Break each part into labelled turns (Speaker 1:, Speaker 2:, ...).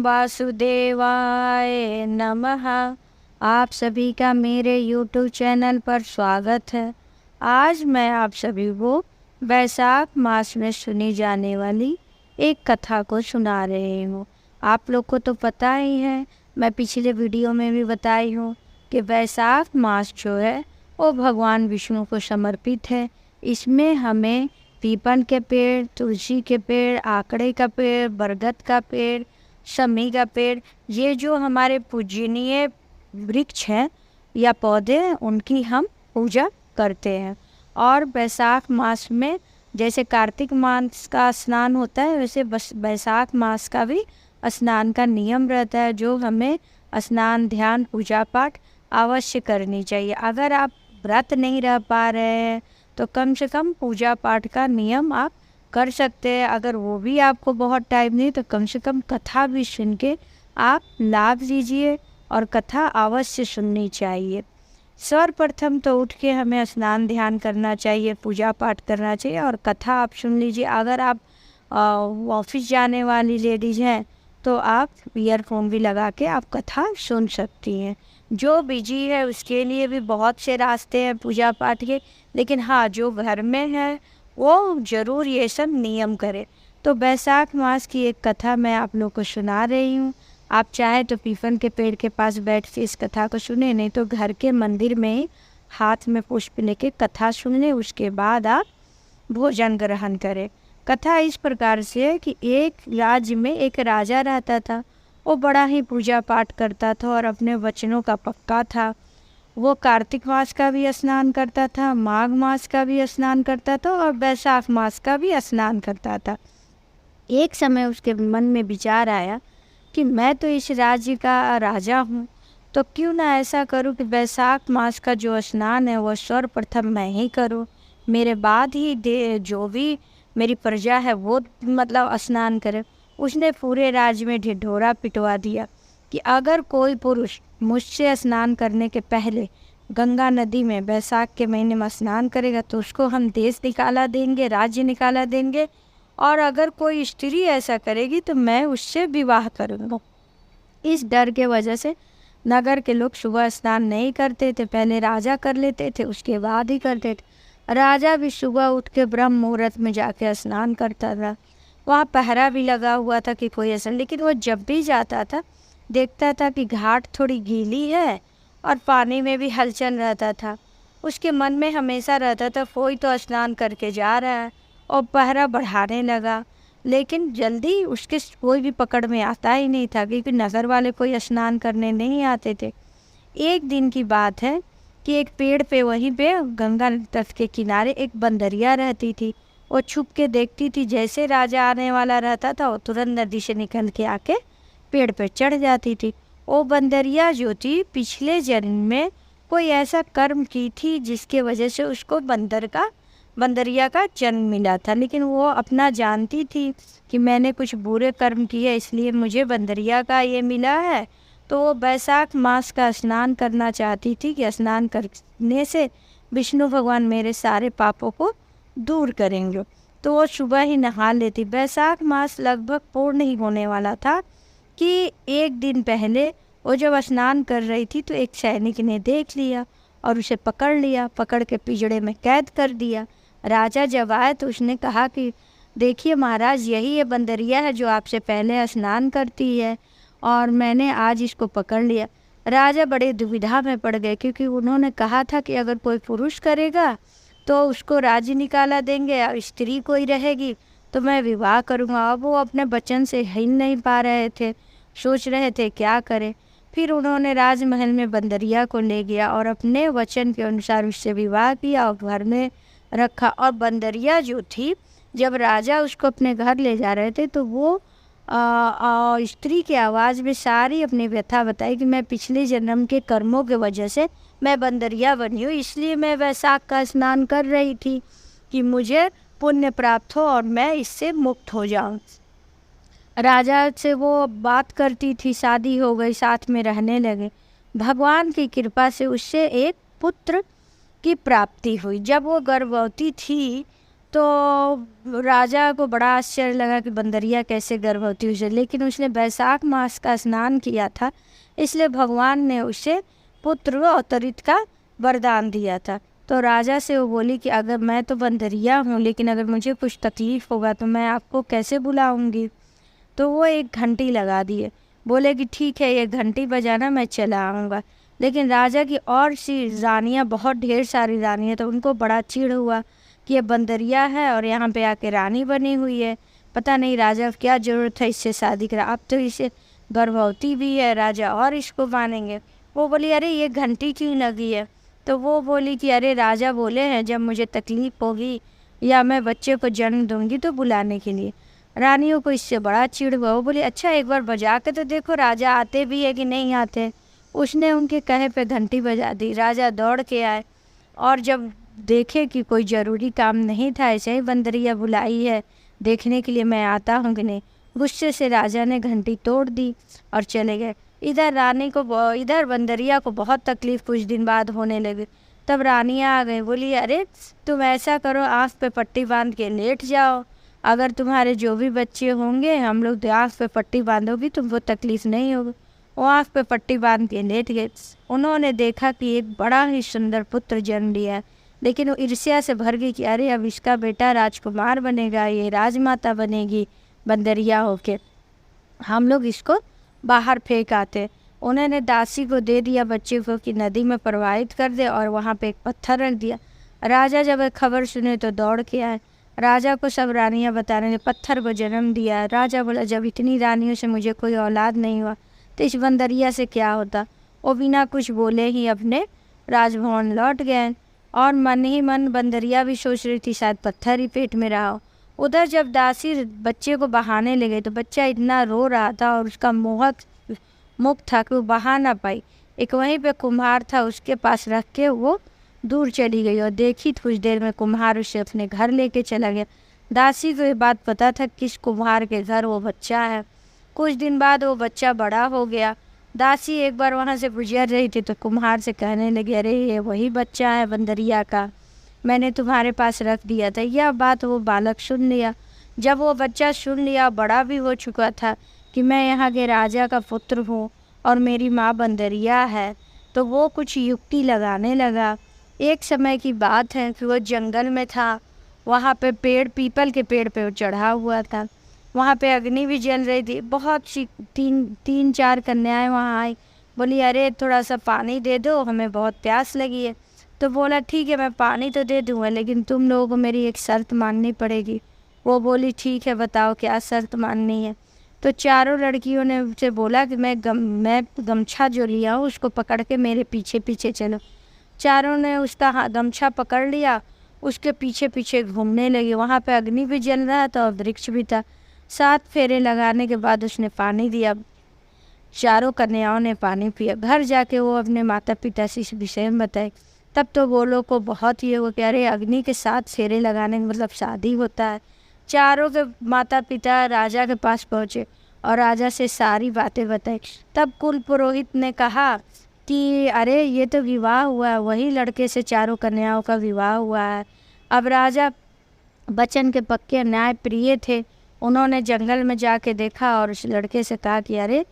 Speaker 1: वासुदेवाय नमः। आप सभी का मेरे YouTube चैनल पर स्वागत है। आज मैं आप सभी को वैशाख मास में सुनी जाने वाली एक कथा को सुना रही हूँ। आप लोग को तो पता ही है, मैं पिछले वीडियो में भी बताई हूँ कि वैशाख मास जो है वो भगवान विष्णु को समर्पित है। इसमें हमें पीपल के पेड़, तुलसी के पेड़, आकड़े का पेड़, बरगद का पेड़, शमी का पेड़, ये जो हमारे पूजनीय वृक्ष हैं या पौधे हैं, उनकी हम पूजा करते हैं। और वैशाख मास में जैसे कार्तिक मास का स्नान होता है, वैसे वैशाख मास का भी स्नान का नियम रहता है, जो हमें स्नान, ध्यान, पूजा पाठ अवश्य करनी चाहिए। अगर आप व्रत नहीं रह पा रहे हैं तो कम से कम पूजा पाठ का नियम आप कर सकते हैं। अगर वो भी आपको बहुत टाइम नहीं तो कम से कम कथा भी सुन के आप लाभ लीजिए, और कथा अवश्य सुननी चाहिए। सर्वप्रथम तो उठ के हमें स्नान ध्यान करना चाहिए, पूजा पाठ करना चाहिए, और कथा आप सुन लीजिए। अगर आप ऑफिस जाने वाली लेडीज़ हैं तो आप ईयरफोन भी लगा के आप कथा सुन सकती हैं। जो बिजी है उसके लिए भी बहुत से रास्ते हैं पूजा पाठ के, लेकिन हाँ, जो घर में है वो ज़रूर ये सब नियम करे। तो वैशाख मास की एक कथा मैं आप लोग को सुना रही हूँ। आप चाहे तो पीपल के पेड़ के पास बैठ के इस कथा को सुने, नहीं तो घर के मंदिर में ही हाथ में पुष्प लेके कथा सुन लें। उसके बाद आप भोजन ग्रहण करें। कथा इस प्रकार से है कि एक राज्य में एक राजा रहता था। वो बड़ा ही पूजा पाठ करता था और अपने वचनों का पक्का था। वो कार्तिक मास का भी स्नान करता था, माघ मास का भी स्नान करता था, और वैशाख मास का भी स्नान करता था। एक समय उसके मन में विचार आया कि मैं तो इस राज्य का राजा हूँ, तो क्यों ना ऐसा करूँ कि वैशाख मास का जो स्नान है वो सर्वप्रथम मैं ही करूँ। मेरे बाद ही जो भी मेरी प्रजा है वो स्नान करे। उसने पूरे राज्य में ढिढोरा पिटवा दिया कि अगर कोई पुरुष मुझसे स्नान करने के पहले गंगा नदी में वैशाख के महीने में स्नान करेगा तो उसको हम देश निकाला देंगे, राज्य निकाला देंगे, और अगर कोई स्त्री ऐसा करेगी तो मैं उससे विवाह करूँगा। इस डर के वजह से नगर के लोग सुबह स्नान नहीं करते थे। पहले राजा कर लेते थे, उसके बाद ही करते थे। राजा भी सुबह उठ के ब्रह्म मुहूर्त में जाके स्नान करता था। वहाँ पहरा भी लगा हुआ था कि कोई ऐसा, लेकिन वो जब भी जाता था देखता था कि घाट थोड़ी गीली है और पानी में भी हलचल रहता था। उसके मन में हमेशा रहता था कोई तो स्नान करके जा रहा है, और पहरा बढ़ाने लगा। लेकिन जल्दी उसके कोई भी पकड़ में आता ही नहीं था, क्योंकि नगर वाले कोई स्नान करने नहीं आते थे। एक दिन की बात है कि एक पेड़ पे, वहीं पे गंगा तट के किनारे एक बंदरिया रहती थी। वो छुप के देखती थी, जैसे राजा आने वाला रहता था वो तुरंत नदी से निकल के आके पेड़ पे चढ़ जाती थी। वो बंदरिया जो थी पिछले जन्म में कोई ऐसा कर्म की थी जिसके वजह से उसको बंदरिया का जन्म मिला था। लेकिन वो अपना जानती थी कि मैंने कुछ बुरे कर्म किए इसलिए मुझे बंदरिया का ये मिला है। तो वो वैशाख मास का स्नान करना चाहती थी कि स्नान करने से विष्णु भगवान मेरे सारे पापों को दूर करेंगे। तो वो सुबह ही नहा लेती। वैशाख मास लगभग पूर्ण ही होने वाला था कि एक दिन पहले वो जब स्नान कर रही थी तो एक सैनिक ने देख लिया और उसे पकड़ लिया, पकड़ के पिंजड़े में कैद कर दिया। राजा जब आए तो उसने कहा कि देखिए महाराज, यही ये बंदरिया है जो आपसे पहले स्नान करती है, और मैंने आज इसको पकड़ लिया। राजा बड़े दुविधा में पड़ गए, क्योंकि उन्होंने कहा था कि अगर कोई पुरुष करेगा तो उसको राज्य निकाला देंगे, और स्त्री कोई रहेगी तो मैं विवाह करूँगा। अब वो अपने वचन से हिल नहीं पा रहे थे, सोच रहे थे क्या करें। फिर उन्होंने राजमहल में बंदरिया को ले गया और अपने वचन के अनुसार उससे विवाह किया और घर में रखा। और बंदरिया जो थी, जब राजा उसको अपने घर ले जा रहे थे तो वो स्त्री की आवाज़ में सारी अपनी व्यथा बताई कि मैं पिछले जन्म के कर्मों के वजह से मैं बंदरिया बनी हूँ, इसलिए मैं वैशाख का स्नान कर रही थी कि मुझे पुण्य प्राप्त हो और मैं इससे मुक्त हो जाऊँ। राजा से वो बात करती थी, शादी हो गई, साथ में रहने लगे। भगवान की कृपा से उससे एक पुत्र की प्राप्ति हुई। जब वो गर्भवती थी तो राजा को बड़ा आश्चर्य लगा कि बंदरिया कैसे गर्भवती हुई है, लेकिन उसने बैसाख मास का स्नान किया था, इसलिए भगवान ने उसे पुत्र अवतरित का वरदान दिया था। तो राजा से वो बोली कि अगर मैं तो बंदरिया हूँ, लेकिन अगर मुझे कुछ तकलीफ़ होगा तो मैं आपको कैसे बुलाऊंगी। तो वो एक घंटी लगा दिए, बोले कि ठीक है, ये घंटी बजाना, मैं चला आऊँगा। लेकिन राजा की और सी रानियाँ, बहुत ढेर सारी रानियाँ, तो उनको बड़ा चिढ़ हुआ कि ये बंदरिया है और यहाँ पे आके रानी बनी हुई है, पता नहीं राजा को क्या ज़रूरत है इससे शादी करा, अब तो इसे गर्भवती भी है, राजा और इसको मानेंगे। वो बोली अरे ये घंटी क्यों लगी है। तो वो बोली कि अरे राजा बोले हैं जब मुझे तकलीफ़ होगी या मैं बच्चे को जन्म दूंगी तो बुलाने के लिए। रानियों को इससे बड़ा चिढ़ हुआ, वो बोली अच्छा एक बार बजा के तो देखो राजा आते भी है कि नहीं आते। उसने उनके कहे पे घंटी बजा दी। राजा दौड़ के आए और जब देखे कि कोई ज़रूरी काम नहीं था, ऐसे ही बंदरिया बुलाई है देखने के लिए मैं आता हूँ कि नहीं, गुस्से से राजा ने घंटी तोड़ दी और चले गए। इधर बंदरिया को बहुत तकलीफ़ कुछ दिन बाद होने लगी। तब रानियाँ आ गई, बोली अरे तुम ऐसा करो, आँख पे पट्टी बांध के लेट जाओ, अगर तुम्हारे जो भी बच्चे होंगे हम लोग आँख पे पट्टी बांधोगी तुमको तकलीफ़ नहीं होगी। वो आँख पे पट्टी बांध के लेट गए। उन्होंने देखा कि एक बड़ा ही सुंदर पुत्र जन्म लिया है, लेकिन वो ईर्ष्या से भर गई कि अरे अब इसका बेटा राजकुमार बनेगा, ये राजमाता बनेगी बंदरिया होके, हम लोग इसको बाहर फेंक आते। उन्होंने दासी को दे दिया बच्चे को कि नदी में प्रवाहित कर दे और वहाँ पे एक पत्थर रख दिया। राजा जब एक खबर सुने तो दौड़ के आए। राजा को सब रानियाँ बताने ने पत्थर को जन्म दिया। राजा बोला जब इतनी रानियों से मुझे कोई औलाद नहीं हुआ तो इस बंदरिया से क्या होता। वो बिना कुछ बोले ही अपने राजभवन लौट गए और मन ही मन बंदरिया भी सोच रही थी शायद पत्थर ही पेट में रहा हो। उधर जब दासी बच्चे को बहाने लगे तो बच्चा इतना रो रहा था और उसका मुख था कि वो बहा ना पाई। एक वहीं पे कुम्हार था, उसके पास रख के वो दूर चली गई और देखी कुछ देर में कुम्हार उसे अपने घर लेके चला गया। दासी को ये बात पता था किस कुम्हार के घर वो बच्चा है। कुछ दिन बाद वो बच्चा बड़ा हो गया। दासी एक बार वहाँ से गुजर रही थी तो कुम्हार से कहने लगी अरे ये वही बच्चा है बंदरिया का, मैंने तुम्हारे पास रख दिया था। यह बात वो बालक सुन लिया। जब वो बच्चा सुन लिया, बड़ा भी हो चुका था कि मैं यहाँ के राजा का पुत्र हूँ और मेरी माँ बंदरिया है, तो वो कुछ युक्ति लगाने लगा। एक समय की बात है कि वो जंगल में था, वहाँ पे पीपल के पेड़ पे वो चढ़ा हुआ था। वहाँ पे अग्नि भी जल रही थी। बहुत सी तीन चार कन्याएं वहाँ आई, बोली अरे थोड़ा सा पानी दे दो, हमें बहुत प्यास लगी है। तो बोला ठीक है मैं पानी तो दे दूँगा, लेकिन तुम लोगों को मेरी एक शर्त माननी पड़ेगी। वो बोली ठीक है बताओ क्या शर्त माननी है। तो चारों लड़कियों ने उसे बोला कि मैं गमछा जो लिया हूँ उसको पकड़ के मेरे पीछे पीछे चलो। चारों ने उसका गमछा पकड़ लिया, उसके पीछे पीछे घूमने लगे। वहाँ पे अग्नि भी जल रहा था और वृक्ष भी था। 7 फेरे लगाने के बाद उसने पानी दिया। चारों कन्याओं ने पानी पिया। घर जाके वो अपने माता पिता से इस विषय में बताए। तब तो वो लोग को बहुत ही वो कह रहे अग्नि के 7 फेरे लगाने का मतलब शादी होता है। चारों के माता पिता राजा के पास पहुँचे और राजा से सारी बातें बताई। तब कुल पुरोहित ने कहा कि अरे ये तो विवाह हुआ है, वही लड़के से चारों कन्याओं का विवाह हुआ है। अब राजा बचन के पक्के न्याय प्रिय थे। उन्होंने जंगल में जाके देखा और उस लड़के से कहा कि अरे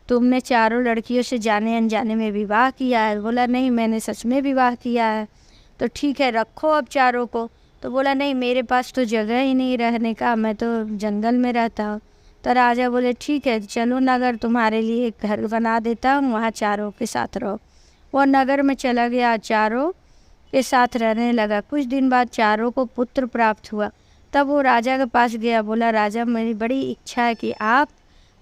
Speaker 1: तुमने चारों लड़कियों से जाने अनजाने में विवाह किया है। बोला नहीं मैंने सच में विवाह किया है। तो ठीक है रखो अब चारों को। तो बोला नहीं मेरे पास तो जगह ही नहीं रहने का, मैं तो जंगल में रहता हूँ। तो राजा बोले ठीक है चलो नगर तुम्हारे लिए एक घर बना देता हूँ, वहाँ चारों के साथ रहो। वो नगर में चला गया, चारों के साथ रहने लगा। कुछ दिन बाद चारों को पुत्र प्राप्त हुआ। तब वो राजा के पास गया, बोला राजा मेरी बड़ी इच्छा है कि आप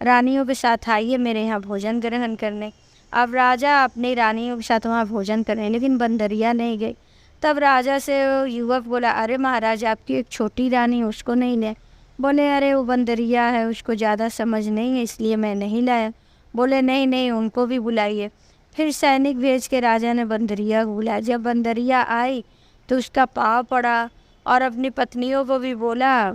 Speaker 1: रानियों के साथ आइए मेरे यहाँ भोजन ग्रहण करने। अब राजा अपनी रानियों के साथ वहाँ भोजन करने, लेकिन बंदरिया नहीं गई। तब राजा से युवक बोला अरे महाराज आपकी एक छोटी रानी उसको नहीं ले। बोले अरे वो बंदरिया है, उसको ज़्यादा समझ नहीं है इसलिए मैं नहीं लाया। बोले नहीं नहीं उनको भी बुलाइए। फिर सैनिक भेज के राजा ने बंदरिया को बुलाया। जब बंदरिया आई तो उसका पाँव पड़ा और अपनी पत्नियों को भी बोला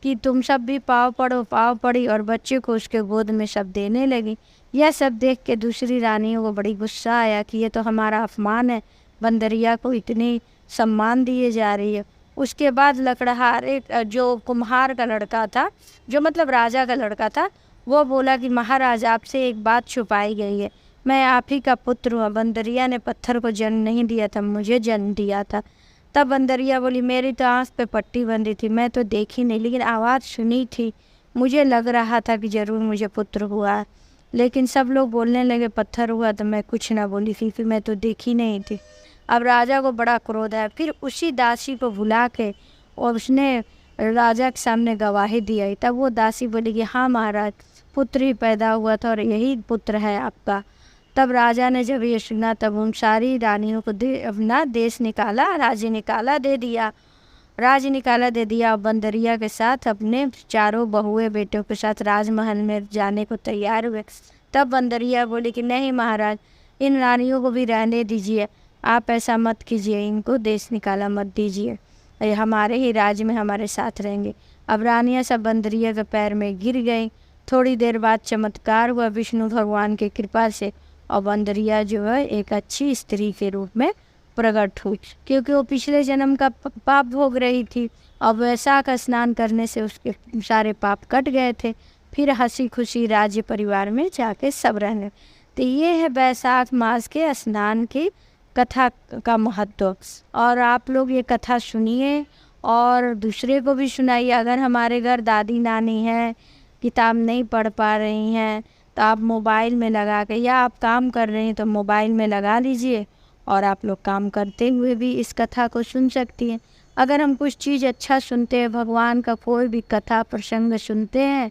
Speaker 1: कि तुम सब भी पाँव पड़ो। पाँव पड़ी और बच्चे को उसके गोद में सब देने लगी। यह सब देख के दूसरी रानियों को बड़ी गुस्सा आया कि ये तो हमारा अपमान है, बंदरिया को इतनी सम्मान दिए जा रही है। उसके बाद लकड़हार जो कुम्हार का लड़का था, जो मतलब राजा का लड़का था, वो बोला कि महाराज आपसे एक बात छुपाई गई है, मैं आप ही का पुत्र हूँ। बंदरिया ने पत्थर को जन्म नहीं दिया था, मुझे जन्म दिया था। तब बंदरिया बोली मेरी तो आँख पे पट्टी बंधी थी, मैं तो देखी नहीं, लेकिन आवाज़ सुनी थी, मुझे लग रहा था कि ज़रूर मुझे पुत्र हुआ है। लेकिन सब लोग बोलने लगे पत्थर हुआ, तो मैं कुछ ना बोली थी, फिर मैं तो देखी नहीं थी। अब राजा को बड़ा क्रोध आया, फिर उसी दासी को बुला के और उसने राजा के सामने गवाही दिया। तब वो दासी बोली कि हाँ महाराज, पुत्र ही पैदा हुआ था और यही पुत्र है आपका। तब राजा ने जब ये सुना, तब उन सारी रानियों को अपना देश निकाला, राज्य निकाला दे दिया और बंदरिया के साथ अपने चारों बहुए बेटों के साथ राजमहल में जाने को तैयार हुए। तब बंदरिया बोली कि नहीं महाराज, इन रानियों को भी रहने दीजिए, आप ऐसा मत कीजिए, इनको देश निकाला मत दीजिए, ये हमारे ही राज्य में हमारे साथ रहेंगे। अब रानियाँ सब बंदरिया के पैर में गिर गई। थोड़ी देर बाद चमत्कार हुआ विष्णु भगवान की कृपा से, और बंदरिया जो है एक अच्छी स्त्री के रूप में प्रकट हुई, क्योंकि वो पिछले जन्म का पाप भोग रही थी। और वैशाख स्नान करने से उसके सारे पाप कट गए थे। फिर हंसी खुशी राज्य परिवार में जाके सब रहने। तो ये है वैशाख मास के स्नान की कथा का महत्व। और आप लोग ये कथा सुनिए और दूसरे को भी सुनाइए। अगर हमारे घर दादी नानी हैं, किताब नहीं पढ़ पा रही हैं, तो आप मोबाइल में लगा के, या आप काम कर रहे हैं तो मोबाइल में लगा लीजिए और आप लोग काम करते हुए भी इस कथा को सुन सकती हैं। अगर हम कुछ चीज़ अच्छा सुनते हैं, भगवान का कोई भी कथा प्रसंग सुनते हैं,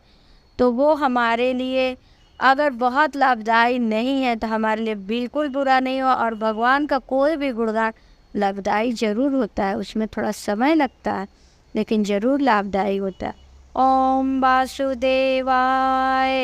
Speaker 1: तो वो हमारे लिए अगर बहुत लाभदायी नहीं है तो हमारे लिए बिल्कुल बुरा नहीं हो। और भगवान का कोई भी गुणगान लाभदायी ज़रूर होता है, उसमें थोड़ा समय लगता है लेकिन ज़रूर लाभदायी होता है। ओम वासुदेवाय।